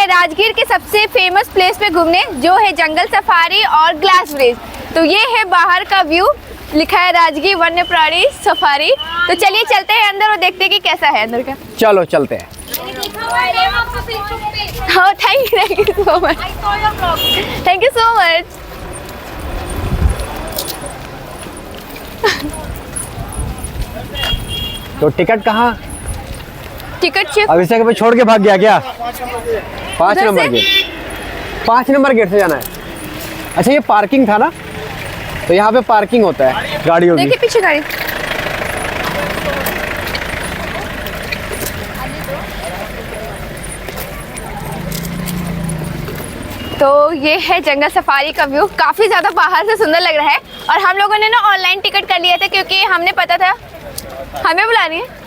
हैं राजगीर के सबसे फेमस प्लेस पे घूमने, जो है जंगल सफारी और ग्लास ब्रिज। तो ये है बाहर का व्यू, लिखा है राजगीर वन्य प्राणी सफारी। तो चलिए चलते हैं अंदर और देखते हैं कि कैसा है अंदर का। चलो चलते हैं। हाँ thank you so much, thank you so much. तो टिकट कहाँ? टिकट चेक अभिषेक पे छोड़ के भाग गया क्या? 5 उधर नंबर से? गेट, 5 नंबर गेट से जाना है। अच्छा ये पार्किंग था ना, तो यहाँ पे पार्किंग होता है गाड़ियों की। देखिए पीछे गाड़ी। तो ये है जंगल सफारी का व्यू, काफी ज्यादा बाहर से सुंदर लग रहा है। और हम लोगों ने ना ऑनलाइन टिकट कर लिया था, क्योंकि हमने पता था हमें बुला रही है।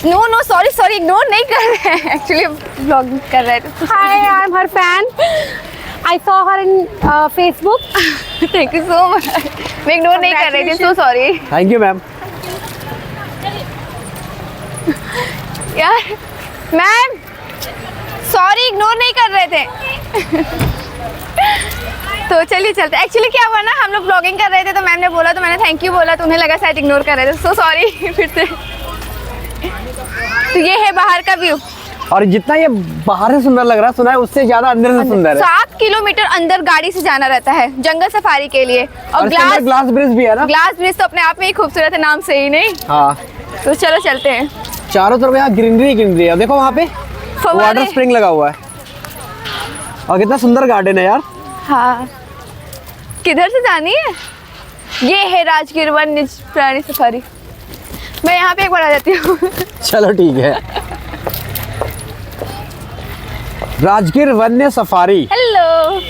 No no sorry sorry, ignore नहीं कर रहे हैं, एक्चुअली ब्लॉग कर रहे थे। Hi, I'm her fan. I saw her in Facebook. Thank you so much. मैं इग्नोर नहीं कर रही थी, so sorry thank you ma'am. यार। मैम सॉरी, इग्नोर नहीं कर रहे थे। तो चलिए चलते। एक्चुअली क्या हुआ ना, हम लोग ब्लॉगिंग कर रहे थे तो मैम ने बोला, तो मैंने थैंक यू बोला, तो उन्हें लगा शायद इग्नोर कर रहे थे, सो सॉरी फिर से। तो ये है बाहर का व्यू। और जितना ये बाहर से सुंदर लग रहा है, सुना है उससे ज्यादा अंदर से सुंदर है। 7 किलोमीटर अंदर गाड़ी से जाना रहता है जंगल सफारी के लिए। और इसके अंदर ग्लास ब्रिज भी है ना। ग्लास ब्रिज तो अपने आप में ही खूबसूरत है, नाम से ही नहीं। हाँ, तो चलो चलते हैं। चारों तरफ यहाँ ग्रीनरी ग्रीनरी है। देखो वहाँ पे वाटर स्प्रिंग लगा हुआ है, और कितना सुंदर गार्डन है यार। हाँ, किधर से जानी है? ये है राजगीर वन्य प्राणी सफारी। मैं यहाँ पे एक बार आ जाती हूँ। चलो ठीक है। राजगीर वन्य सफारी। हेलो।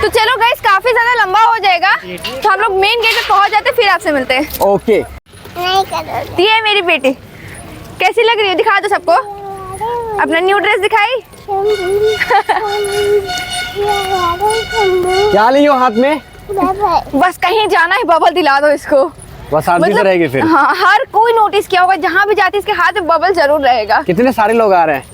तो चलो गाइस, काफी ज्यादा लंबा हो जाएगा, तो हम लोग मेन गेट पे पहुंच जाते हैं, फिर आपसे मिलते हैं। ओके। ये है मेरी बेटी, कैसी लग रही है? दिखा दो सबको अपना न्यू ड्रेस दिखाई। क्या ली हो हाथ में? बस कहीं जाना है, बबल दिला दो इसको। बस शांति से रहेगी फिर। हाँ, हर कोई नोटिस किया होगा, जहाँ भी जाती है इसके हाथ में बबल जरूर रहेगा। कितने सारे लोग आ रहे हैं,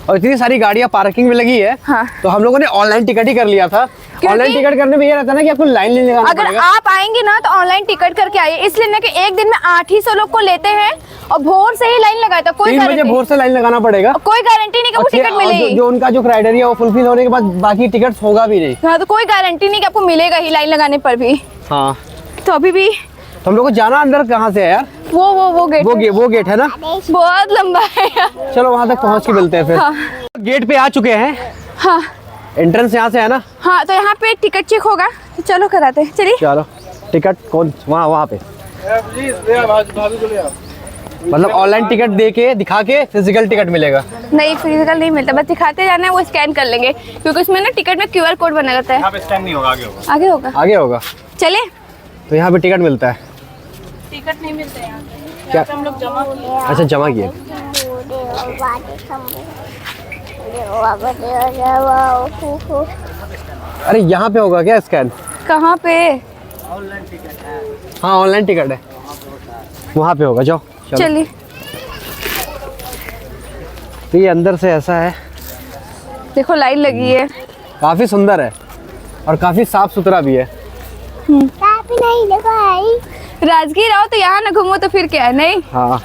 और इतनी सारी गाड़ियाँ पार्किंग में लगी है। हाँ। तो हम लोगों ने ऑनलाइन टिकट ही कर लिया था। ऑनलाइन टिकट करने में ये रहता है ना कि आपको लाइन नहीं लगाना अगर पड़ेगा। आप आएंगे ना तो ऑनलाइन टिकट करके आइए, इसलिए ना कि एक दिन में 800 लोग को लेते हैं, और भोर से ही लाइन लगाता, कोई 3 बजे गारंटी भोर से लाइन लगाना पड़ेगा। कोई गारंटी नहीं कि वो टिकट मिलेगी। जो उनका जो क्राइटेरिया वो फुलफिल होने के बाद बाकी टिकट होगा भी नहीं। हाँ, तो कोई गारंटी नहीं कि आपको मिलेगा ही लाइन लगाने पर भी। हाँ, तो अभी भी तो हम लोग को जाना अंदर कहाँ से है यार? वो गेट वो गेट है ना। बहुत लंबा है यार। चलो वहाँ तक पहुँच के मिलते हैं फिर। हाँ। गेट पे आ चुके हैं। हाँ एंट्रेंस यहाँ से है ना। हाँ, तो यहाँ पे टिकट चेक होगा, तो चलो कराते हैं, चलिए। चलो, टिकट कौन? वहाँ पे मतलब ऑनलाइन टिकट दे के दिखा के फिजिकल टिकट मिलेगा? नहीं, फिजिकल नहीं मिलता, बस दिखाते जाना है, वो स्कैन कर लेंगे, क्योंकि उसमें ना टिकट में QR कोड बना रहता है। यहाँ पे स्कैन नहीं होगा, आगे होगा। आगे होगा। आगे होगा। चले। तो यहाँ पे टिकट मिलता है? टिकट नहीं मिलता यहाँ पे। क्या? हम लोग जमा किए। अच्छा, जमा किए। अरे यहाँ पे होगा क्या स्कैन? कहाँ पे? हाँ, ऑनलाइन टिकट है, वहाँ पे होगा। जाओ चलिए। तो ये अंदर से ऐसा है, देखो लाइन लगी है। काफी सुंदर है और काफी साफ सुथरा भी है। राजगीर आओ तो यहाँ ना घूमो तो फिर क्या है? नहीं। हाँ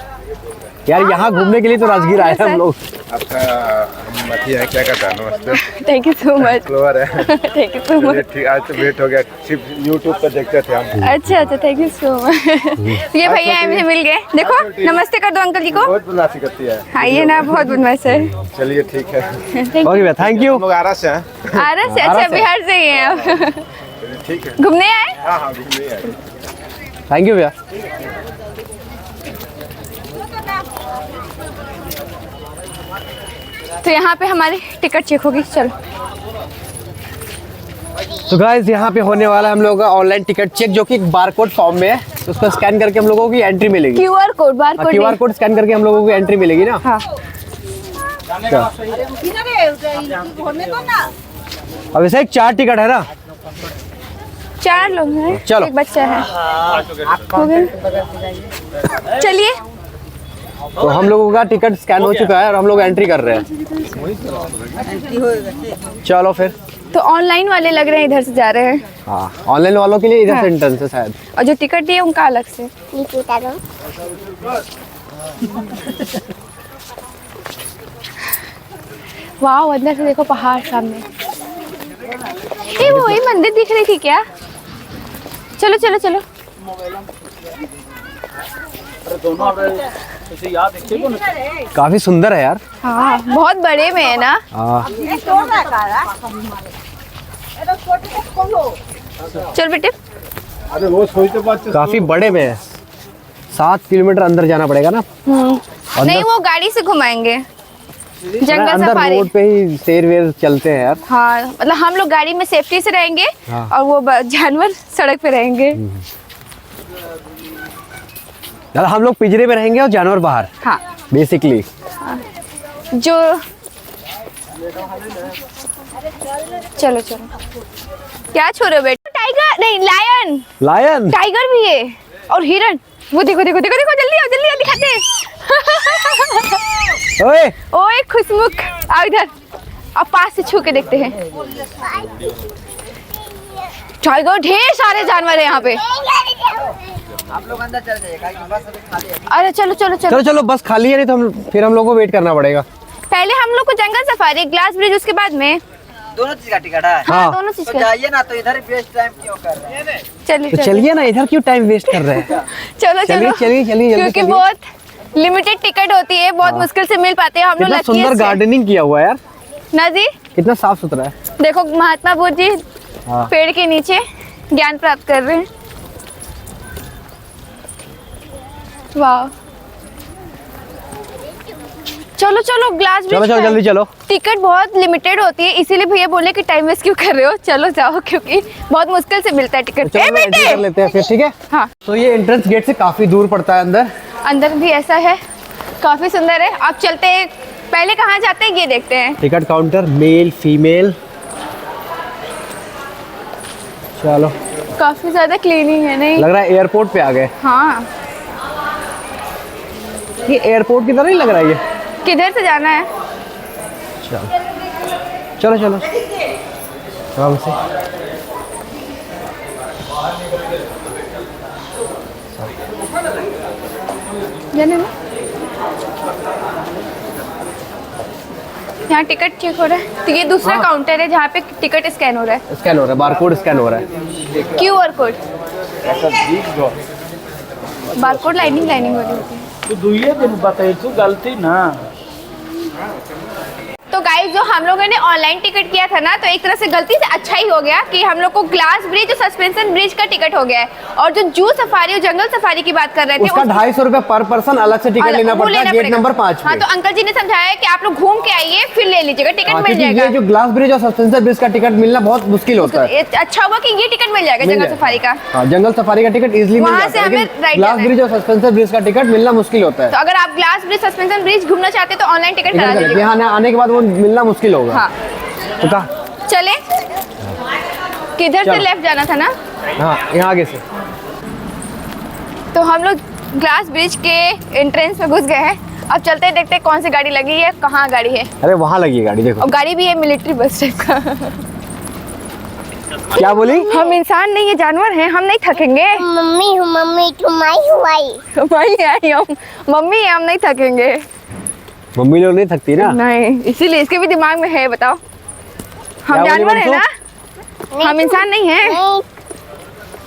यार, यहाँ घूमने के लिए तो राजगीर आए हैं हम लोग। आपका है, क्या कहता है? नमस्ते। Thank you so much. Flower है। Thank you so much. ठीक, आज तो वेट हो गया, सिर्फ यूट्यूब पर देखते थे हम। अच्छा अच्छा, थैंक यू सो मच। ये भैया मुझे मिल गए, देखो नमस्ते कर दो अंकल जी को। बहुत बदमाशी करती है। हाँ, ये ना बहुत बदमाश है। चलिए ठीक है। Okay, thank you. हम लोग आरा से हैं। आरा से? अच्छा, बिहार से ही हैं आप? ठीक है। घूमने आए? हाँ हाँ, घूमने आए। थैंक यू भैया। तो यहाँ पे हमारी टिकट चेक होगी, चलो। तो गाइस, यहाँ पे होने वाला है हम लोगों का ऑनलाइन टिकट चेक, जो कि बारकोड फॉर्म में है। तो उसको स्कैन करके हम लोगों की एंट्री मिलेगी। QR code, bar code. QR code scan करके हम लोगों को एंट्री मिलेगी ना। हाँ। अभिषेक 4 टिकट है ना? 4 लोग हैं, चलो। एक बच्चा है। हो गया? चलिए। तो हम लोगों का टिकट स्कैन हो चुका है और हम लोग एंट्री कर रहे हैं। चलो फिर। तो ऑनलाइन वाले लग रहे हैं इधर से जा रहे हैं, हाँ, ऑनलाइन वालों के लिए इधर से एंट्रेंस है शायद। और जो टिकट दिए उनका अलग से। वाह, अंदर से देखो पहाड़ सामने। ये वो वही मंदिर दिख रही थी क्या? चलो चलो चलो। काफी सुंदर है यार। हाँ, बहुत बड़े में है ना। हाँ, चल बेटे। अरे वो सोचते बात काफी बड़े में है। 7 किलोमीटर अंदर जाना पड़ेगा ना। नहीं, वो गाड़ी से घुमाएंगे, जंगल अंदर सफारी। रोड पे ही शेर वेर चलते हैं यार। हाँ, मतलब हम लोग गाड़ी में सेफ्टी से रहेंगे, हाँ। और वो जानवर सड़क पे रहेंगे। यार हम लोग पिंजरे में रहेंगे और जानवर बाहर, हाँ, बेसिकली। जो चलो चलो। क्या छो रहे हो बेटा? टाइगर नहीं, लायन। लायन, टाइगर भी है और हिरन। वो देखो देखो देखो देखो, जल्दी आओ जल्दी आओ, दिखाते हैं। ओए ओए खुशमुख, आओ इधर, अब पास से छू के देखते हैं। टाइगर, ढेर सारे जानवर है यहाँ पे। आप लोग अंदर चल जाइए, बस अभी खाली है। अरे चलो चलो चलो। चलो चलो, बस खाली है, नहीं तो फिर हम लोग को वेट करना पड़ेगा। पहले हम लोग को जंगल सफारी, ग्लास ब्रिज, उसके बाद में। दोनों चीज का टिकट है। हाँ, हाँ। दोनों चीज तो का। जाइए ना, तो इधर वेस्ट टाइम क्यों कर रहे हैं? चलिए तो चलिए चलिए ना, इधर क्यों टाइम वेस्ट कर रहे हैं। चलो चलिए चलो, चलिए चलिए, जल्दी क्योंकि चलिए। बहुत लिमिटेड टिकट होती है, बहुत मुश्किल से मिल पाते हैं। हम लोग कितना lucky सुंदर हैं। गार्डनिंग किया हुआ है यार, ना जी, कितना साफ सुथरा है। देखो महात्मा बुद्ध जी हाँ। पेड़ के नीचे ज्ञान प्राप्त कर रहे हैं। वाह, चलो चलो, ग्लास चलो ब्रिज चलो, पे। जल्दी चलो। टिकट बहुत लिमिटेड होती है, इसीलिए भैया बोले कि टाइम वेस्ट क्यों कर रहे हो, चलो जाओ, क्योंकि बहुत मुश्किल से मिलता है टिकट। चलो एंट्री बेटे, कर लेते हैं फिर, ठीक है। हाँ, तो ये एंट्रेंस गेट से काफी दूर पड़ता है अंदर। अंदर भी ऐसा है, काफी सुंदर है। आप चलते हैं, पहले कहाँ जाते हैं ये देखते हैं। Ticket counter, male female. चलो, काफी ज्यादा क्लीनिंग है, नहीं? लग रहा है एयरपोर्ट पे आ गए। हाँ, ये एयरपोर्ट की तरह नहीं लग रहा है ये। किधर से जाना है? चलो चलो आराम से। जाने ना। यहाँ टिकट चेक हो रहा है, तो ये दूसरा काउंटर है जहाँ पे टिकट स्कैन हो रहा है। स्कैन हो रहा है, बारकोड स्कैन हो रहा है। QR code, barcode lining lining वाली होती है। तू दुइये दिन बताई तू गलती ना। तो गाइस, जो हम लोगों ने ऑनलाइन टिकट किया था ना, तो एक तरह से गलती से अच्छा ही हो गया कि हम लोग को ग्लास ब्रिज और सस्पेंशन ब्रिज का टिकट हो गया है। और जो जू सफारी और जंगल सफारी की बात कर रहे थे, उसका 250 रुपए पर पर्सन अलग से टिकट लेना पड़ता है, गेट नंबर 5 हाँ, तो अंकल जी ने समझाया कि आप लोग घूम के आइए फिर ले लीजिएगा, टिकट मिल जाएगा। ये जो ग्लास ब्रिज और सस्पेंशन ब्रिज का टिकट मिलना बहुत मुश्किल होता है। अच्छा हुआ कि ये टिकट मिल जाएगा मिल जंगल जाएगा। सफारी का। हाँ, जंगल सफारी का टिकट इजीली मिल वहाँ जाता से है, हमें लेकिन राइट ग्लास लेना है। ब्रिज और सस्पेंशन ब्रिज का टिकट मिलना मुश्किल होता तो है। अगर आप ग्लास ब्रिज सस्पेंशन ब्रिज घूमना चाहते हैं तो ऑनलाइन टिकट करा लीजिएगा। यहाँ आने के बाद वो मिलना मुश्किल होगा। हाँ, तो कहाँ? चले, किधर से चलो। लेफ्ट जाना था ना? हाँ, यहाँ आगे से। तो हम लोग ग्लास ब्रिज के एंट्रेंस में घुस गए हैं। अब चलते हैं, देखते हैं कौन सी गाड़ी लगी है, कहाँ गाड़ी है। अरे वहाँ लगी है गाड़ी, देखो। और गाड़ी भी है मिलिट्री बस टाइप का। क्या बोली? हम इंसान नहीं है, जानवर हैं, हम नहीं थकेंगे। मम्मी हूँ, मम्मी तुम्हारी हुई। वही आई हम, मम्मी है, हम नहीं थकेंगे। मम्मी लोग नहीं थकती ना। नहीं, इसीलिए इसके भी दिमाग में है, बताओ। हम क्या बोली जानवर है बंसो? ना, हम इंसान नहीं है।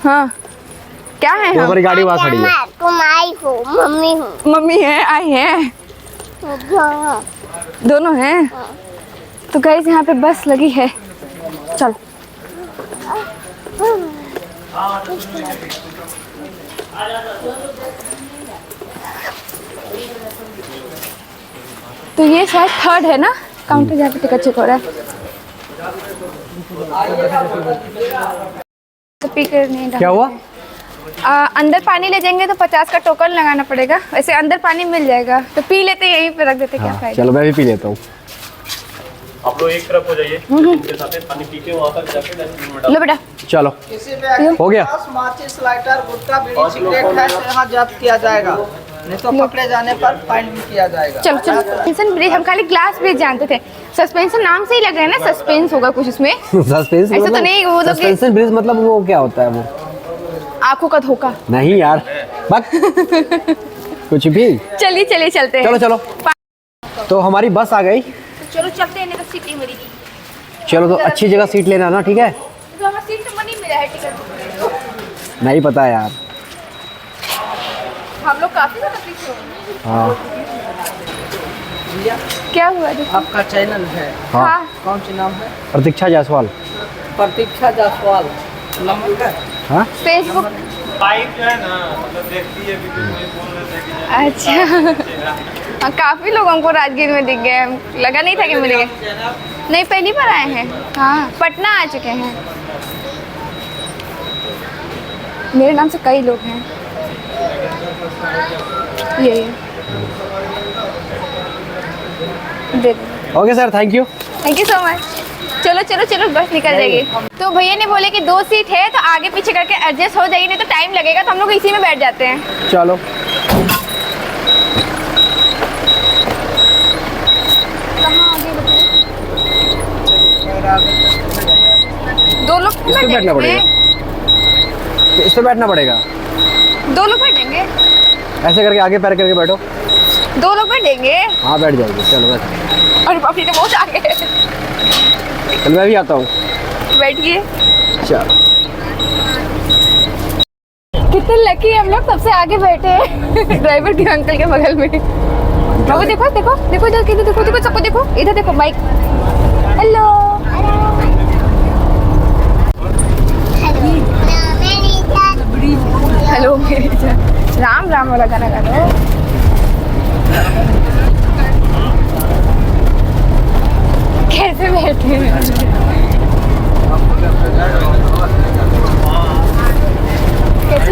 हाँ, क्या है तो हम? हमारी गाड़ी वहाँ खड़ी है। तुम्हारी हूँ, मम्मी हूँ। मम्मी है, आई है, हाँ। दोनों हैं। तो गाइस, यहाँ पे बस लगी है, चल। तो ये शायद 3rd है ना काउंटर जहाँ पे टिकट चेक हो रहा है। तो पी कर नहीं क्या हुआ? अंदर पानी ले जाएंगे तो 50 का टोकन लगाना पड़ेगा। वैसे अंदर पानी मिल जाएगा, तो पी लेते, यहीं पे रख देते, क्या हाँ, फायदा। चलो मैं भी पी लेता हूँ। आप लोग एक तरफ हो जाइए, उनके साथ पानी पी के वहाँ तक जाके डस्टबिन में डाल। लो बेटा, चलो, किसी व्यक्ति हो गया। के पास माचिस, लाइटर, गुटखा, बीड़ी, सिगरेट है तो यहाँ जब्त किया जाएगा। नहीं तो पकड़े जाने पर फाइन भी किया जाएगा। चलो चलो सस्पेंशन ब्रिज, हम खाली ग्लास ब्रिज जानते थे। सस्पेंशन नाम से ही लग रहा है ना, सस्पेंस होगा कुछ उसमें। सस्पेंस ऐसा तो नहीं, वो लोग सस्पेंशन ब्रिज मतलब वो क्या होता है? वो आंखों का धोखा। नहीं यार, बक कुछ भी। चलिए चलिए चलते हैं। चलो चलो, तो हमारी बस आ गई। चलो चलते हैं, नहीं तो सीट नहीं मिलेगी। चलो तो अच्छी जगह सीट लेना ना, ठीक है? तो हमारा सीट नंबर नहीं मिला है टिकट। नहीं पता है यार। हम लोग काफी ज्यादा पीछे हो गए। हाँ क्या हुआ देखो? आपका चैनल है, हाँ, कौन सा नाम है? प्रतीक्षा जायसवाल। प्रतीक्षा जायसवाल नंबर है। हाँ फेसबुक। पाइप जो है ना, मतलब देखती है वीडियो में, बोल रहे थे कि अच्छा हाँ, काफी लोग हमको राजगीर में दिख गए, लगा नहीं था कि मिलेंगे। नहीं, पहली बार आए हैं। हाँ, पटना आ चुके हैं। मेरे नाम से कई लोग हैं। ये दे दो। Okay sir, thank you. Thank you so much. चलो चलो चलो, बस निकल जाएगी। तो भैया ने बोले कि 2 सीट है तो आगे पीछे करके एडजस्ट हो जाएगी, नहीं तो टाइम लगेगा, तो हम लोग इसी में बैठ जाते हैं। चलो कहाँ आगे बताओ? 2 लोग इस पे बैठना पड़ेगा। इस पे बैठना पड़ेगा। 2 लोग बैठेंगे। ऐसे करके आगे पैर करके बैठो। 2 लोग बैठेंगे। हाँ बैठ जाएगी। चलो बैठ। और बाप रे, तो बहुत आगे है। चल मैं भी आता हूँ। बैठिए। चल कितने लकी हम लोग, सबसे आगे बैठे हैं ड्राइवर के अंकल के बगल में। बाबू देखो देखो देखो, इधर देखो देखो देखो, सबको देखो, इधर देखो माइक। हेलो हेलो मेरी जान। राम राम वाला गाना गा दो। कैसे बैठे हैं? कैसे?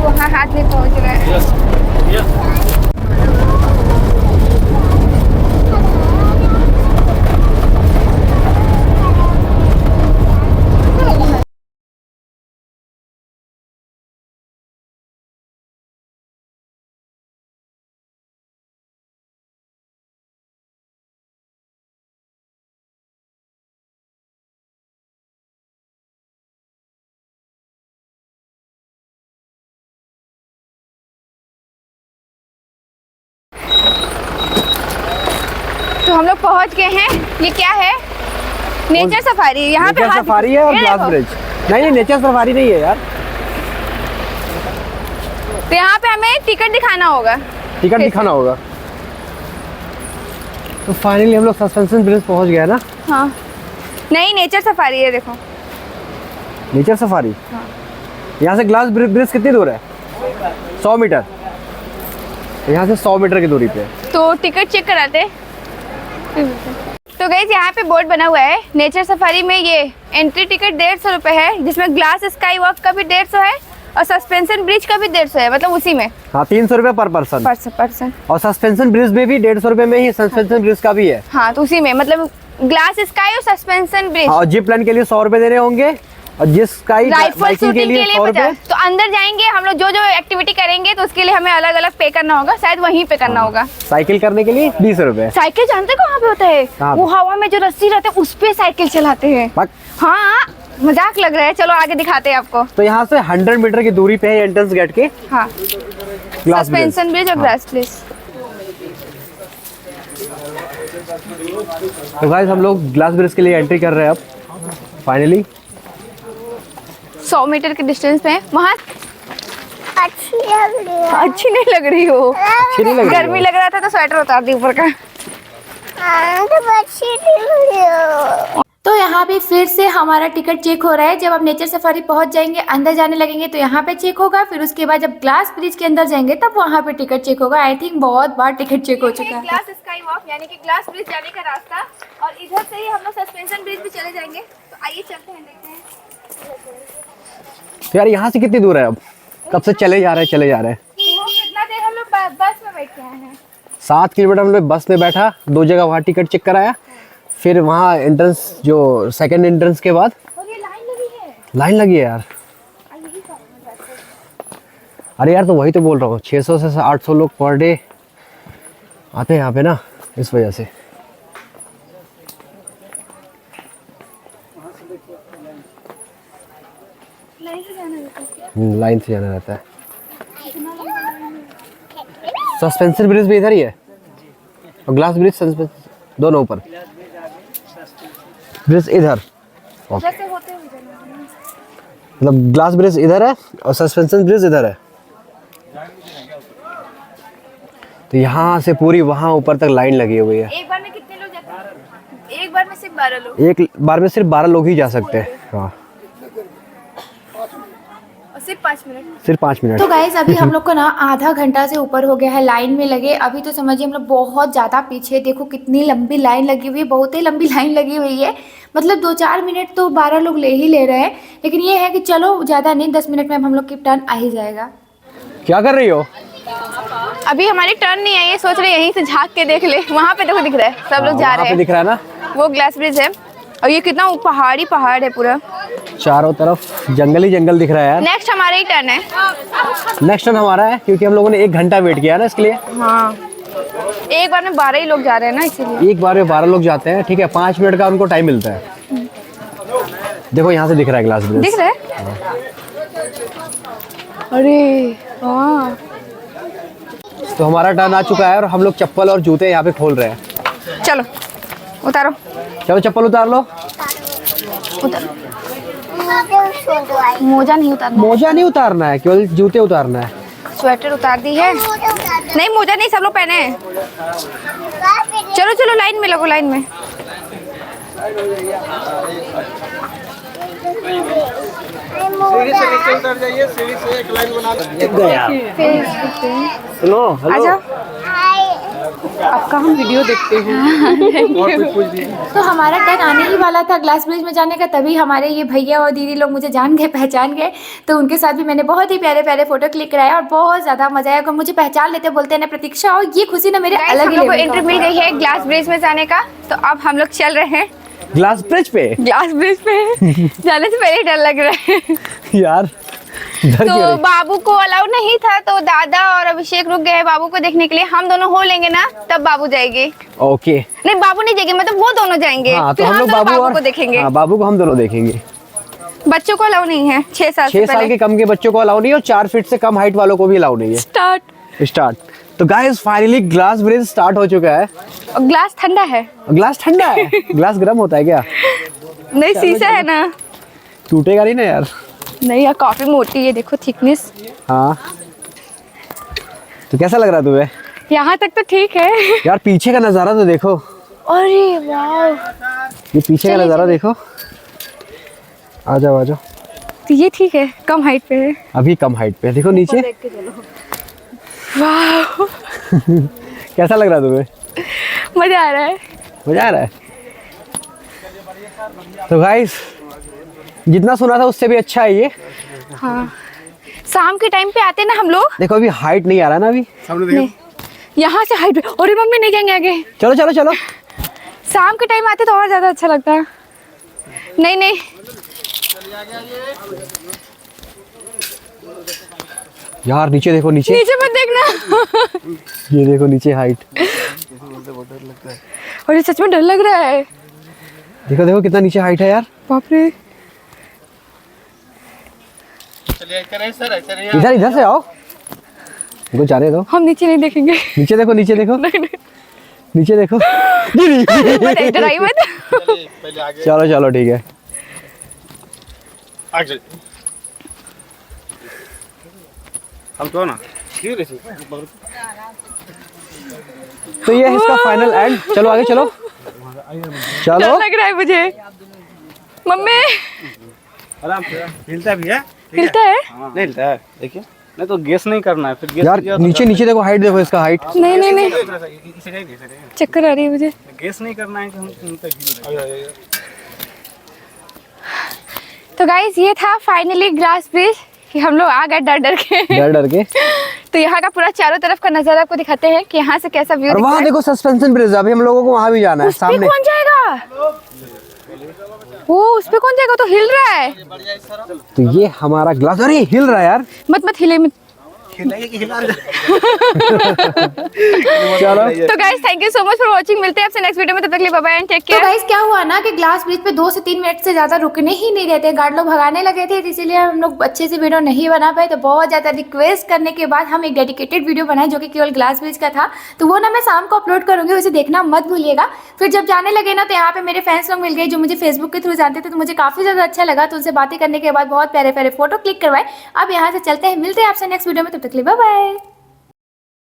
वहाँ हाथ में पहुँच रहा है। तो हम लोग पहुंच गए हैं। ये क्या है? Nature safari. यहाँ पे नेचर सफारी है और ये ग्लास देखो। ब्रिज। नहीं नेचर सफारी नहीं है यार। तो यहाँ पे हमें टिकट दिखाना होगा। टिकट दिखाना होगा। तो फाइनली हम लोग सस्पेंशन ब्रिज पहुंच गए ना। हाँ, नहीं नेचर सफारी है, देखो। Nature safari. यहाँ से ग्लास ब्रिज कितनी दूर है? 100 मीटर। यहाँ से 100 मीटर की दूरी पे। तो टिकट चेक कराते। तो गाइस यहाँ पे बोर्ड बना हुआ है, नेचर सफारी में ये एंट्री टिकट 150 रुपये है, जिसमें ग्लास स्काई वॉक का भी 150 है और सस्पेंशन ब्रिज का भी 150 है, मतलब उसी में। हाँ 300 रुपये पर पर्सन। और सस्पेंशन ब्रिज में भी 150 रुपये में ही सस्पेंशन ब्रिज का भी है। हाँ, तो उसी में मतलब ग्लास स्काई और सस्पेंशन ब्रिज। और जिप लाइन के लिए 100 रुपये देने होंगे और जिस स्काई राइफल बाइकिंग के शूटिंग लिए 100 रुपये। तो अंदर जाएंगे हम लोग, जो जो एक्टिविटी करेंगे तो उसके लिए हमें अलग अलग पे करना होगा, शायद वहीं पे करना होगा। साइकिल करने के लिए 20 रुपये। साइकिल जानते हो कहाँ पे होता है? कहाँ पे? वो हवा में जो रस्सी रहता है उस पे साइकिल चलाते हैं। हाँ, मजाक लग रहा है, चलो आगे दिखाते हैं आपको। तो यहाँ से 100 मीटर की दूरी पे है एंट्रेंस गेट के। हाँ, ग्लास ब्रिज। सस्पेंशन ब्रिज और ग्लास ब्रिज। तो गाइस हम लोग ग्लास ब्रिज के लिए एंट्री कर रहे हैं अब फाइनली। 100 मीटर के डिस्टेंस पे वहाँ। अच्छी लग रही है। अच्छी नहीं लग रही हो। अच्छी नहीं लग रही गर्मी लग रहा था तो स्वेटर उतार दी ऊपर का। तो अच्छी लग रही है। तो यहाँ पे फिर से हमारा टिकट चेक हो रहा है। जब आप नेचर सफारी पहुंच जाएंगे, अंदर जाने लगेंगे तो यहाँ पे चेक होगा, फिर उसके बाद जब ग्लास ब्रिज के अंदर जाएंगे तब वहाँ पे टिकट चेक होगा। आई थिंक बहुत बार टिकट चेक हो चुका है। ग्लास स्काई वॉक यानी कि ग्लास ब्रिज जाने का रास्ता, और इधर से ही हम लोग सस्पेंशन ब्रिज भी चले जाएंगे। तो आइए चलते हैं, देखते हैं। तो यार यहाँ से कितनी दूर है? अब कब से चले जा रहे हैं। तो कितना देर हम लोग बस में बैठ के आए हैं? 7 किलोमीटर हम लोग बस में बैठा, 2 जगह वहाँ टिकट चेक कराया, फिर वहाँ एंट्रेंस जो सेकंड एंट्रेंस के बाद और ये लाइन लगी है। लाइन लगी है यार। अरे यार तो वही तो बोल रहा हूँ, 600 से 800 लोग पर डे आते हैं यहाँ पे ना, इस वजह से। लाइन से जाना रहता है। सस्पेंशन ब्रिज भी इधर ही है और ग्लास ब्रिज सस्पेंशन दोनों ऊपर। ब्रिज इधर, मतलब ग्लास ब्रिज इधर है और सस्पेंशन ब्रिज इधर है। तो यहाँ से पूरी वहाँ ऊपर तक लाइन लगी हुई है। एक बार में कितने लोग जाते हैं? एक बार में सिर्फ 12 लोग। एक बार में सिर्फ 12 लोग ही जा सकते हैं। हाँ, और सिर्फ 5 मिनट। सिर्फ 5 मिनट। तो गाइज अभी हम लोग को ना आधा घंटा से ऊपर हो गया है लाइन में लगे। अभी तो समझिए हम लोग बहुत ज़्यादा पीछे, देखो कितनी लंबी लाइन लगी हुई है, बहुत ही लंबी लाइन लगी हुई है। मतलब 2-4 मिनट तो 12 लोग ले ही ले रहे हैं, लेकिन ये है कि चलो ज़्यादा नहीं, 10 मिनट में हम लोग की टर्न आ ही जाएगा। क्या कर रही हो? अभी हमारी टर्न नहीं आई है, सोच रहे यहीं से झांक के देख ले। वहाँ पे देखो दिख रहा है, सब लोग जा वहाँ रहे पे हैं। दिख रहा है ना, वो ग्लास ब्रिज है और ये कितना पहाड़ है पूरा। चारों तरफ जंगल ही जंगल दिख रहा है यार। नेक्स्ट हमारा ही टर्न है। नेक्स्ट टर्न हमारा है, क्योंकि हम लोगों ने 1 घंटा वेट किया ना इसके लिए। हाँ, एक बार में 12 ही लोग जा रहे हैं ना, इसीलिए। एक बार में 12 लोग जाते हैं, ठीक है। 5 मिनट का उनको टाइम मिलता है। देखो यहाँ से दिख रहा है ग्लास ब्रिज, दिख रहा है। अरे हाँ, तो हमारा टर्न आ चुका है और हम लोग चप्पल और जूते यहाँ पे खोल रहे हैं। चलो उतारो। चलो चप्पल उतार लो। मोजा नहीं उतारना, मोजा नहीं उतारना है, केवल जूते उतारना है। स्वेटर उतार दी है। नहीं मोजा नहीं, सब लोग पहने हैं। चलो चलो लाइन में लगो, लाइन में। सीढ़ी से नीचे उतर जाइए, सीढ़ी से एक लाइन बना हेलो आजा। आपका हम वीडियो देखते हैं। तो हमारा टर्न आने ही वाला था ग्लास ब्रिज में जाने का, तभी हमारे ये भैया और दीदी लोग मुझे जान गए, पहचान गए। तो उनके साथ भी मैंने बहुत ही प्यारे प्यारे फोटो क्लिक कराया और बहुत ज़्यादा मजा आया। मुझे पहचान लेते बोलते हैं ना प्रतीक्षा, और ये खुशी ना मेरे अलग ही हम लोग को लेवल एंट्री का मिल गई है ग्लास ब्रिज में जाने का। तो अब हम लोग चल रहे हैं ग्लास ब्रिज पे। ग्लास ब्रिज पे। जाने से पहले डर लग रहा है। यार डर क्यों तो रही? बाबू को अलाउ नहीं था, तो दादा और अभिषेक रुक गए बाबू को देखने के लिए। हम दोनों हो लेंगे ना तब बाबू जाएंगे। ओके। नहीं बाबू नहीं जाएंगे, मतलब वो दोनों जाएंगे। हाँ, तो फिर हम लोग दोनों बाबू और को देखेंगे। हाँ, बाबू को हम दोनों देखेंगे। बच्चों को अलाउ नहीं है 6 साल 6 साल के कम के बच्चों को अलाउ नहीं है और 4 फीट से कम हाइट वालों को भी अलाउ नहीं है। स्टार्ट। तो guys finally glass bridge start हो चुका है। ग्लास ठंडा है। ग्लास ठंडा है। ग्लास गर्म होता है क्या? नहीं शीशा है ना। टूटेगा नहीं ना यार? नहीं यार, काफी मोटी है, देखो थिकनेस। हाँ, तो कैसा लग रहा है तुम्हें? यहाँ तक तो ठीक है। यार पीछे का नज़ारा तो देखो। अरे वाह, ये पीछे का नज़ारा देखो। आ जाओ आ जाओ। तो ये ठीक है, कम हाइट पे है। अभी कम हाइट पे है, देखो नीचे। वाह, कैसा लग रहा है तुम्हें? मजा आ रहा है। मजा आ रहा है। तो गाइस जितना सुना था उससे भी अच्छा है ये। हाँ, शाम के टाइम पे आते ना हम लोग। देखो अभी हाइट नहीं आ रहा ना अभी। नहीं, यहाँ से हाइट पे। अरे मम्मी नहीं जाएंगे आगे। चलो चलो चलो। शाम के टाइम आते तो और ज्यादा अच्छा लगता। नहीं नहीं, यार नीचे देखो, नीचे नीचे मत देखना। ये देखो नीचे हाइट। अरे सच में डर लग रहा है। देखो देखो कितना नीचे हाइट है यार। बाप रे। इधर इधर से आओ, इनको जाने दो। हम नीचे नहीं देखेंगे। नीचे देखो, नीचे देखो, नीचे देखो। मत डराई मत। चलो चलो ठीक है। हम तो ना तो ये है इसका फाइनल एंड। चलो आगे चलो डर चलो। लग रहा है मुझे। मम्मी आराम से हिलता भी है। हिलता है? नहीं हिलता है, देखिए। नहीं तो गेस नहीं करना है, फिर गेस यार नीचे नीचे देखो, हाइट देखो इसका हाइट। नहीं नहीं नहीं, चक्कर आ रही है मुझे। गेस नहीं करना है कि हम तो गाइस ये था फाइनली ग्लास ब्रिज कि हम लोग आ गए डर डर के। डर डर के। तो यहाँ का पूरा चारों तरफ का नजारा आपको दिखाते हैं कि यहाँ से कैसा व्यू और वहाँ देखो सस्पेंशन ब्रिज, अभी हम लोगों को वहाँ भी जाना है उस पे सामने। कौन जाएगा? वो उस पे कौन जाएगा? तो हिल रहा है। तो ये हमारा ग्लास, अरे हिल रहा है यार। मत मत हिले, मत खिलाएंगे कि खिला चलो तो guys thank you so much for watching, मिलते हैं आपसे नेक्स्ट वीडियो में, तब तक के लिए बाय बाय एंड टेक तो केयर। गाइस क्या हुआ ना कि ग्लास ब्रिज पे 2 से 3 मिनट से ज्यादा रुकने ही नहीं रहते, गार्ड लोग भगाने लगे थे, इसीलिए हम लोग अच्छे से वीडियो नहीं बना पाए। तो बहुत ज्यादा रिक्वेस्ट करने के बाद हम एक डेडिकेटेड वीडियो बनाए जो कि केवल ग्लास ब्रिज का था, तो वो ना मैं शाम को अपलोड करूंगी, उसे देखना मत भूलिएगा। फिर जब जाने लगे ना तो यहाँ पे मेरे फैंस लोग मिल गए जो मुझे फेसबुक के थ्रू जानते थे, तो मुझे काफी ज्यादा अच्छा लगा। तो उनसे बातें करने के बाद बहुत प्यारे प्यारे फोटो क्लिक करवाए। अब यहाँ से चलते हैं, मिलते हैं आपसे नेक्स्ट वीडियो में, तब तक के लिए बाय बाय।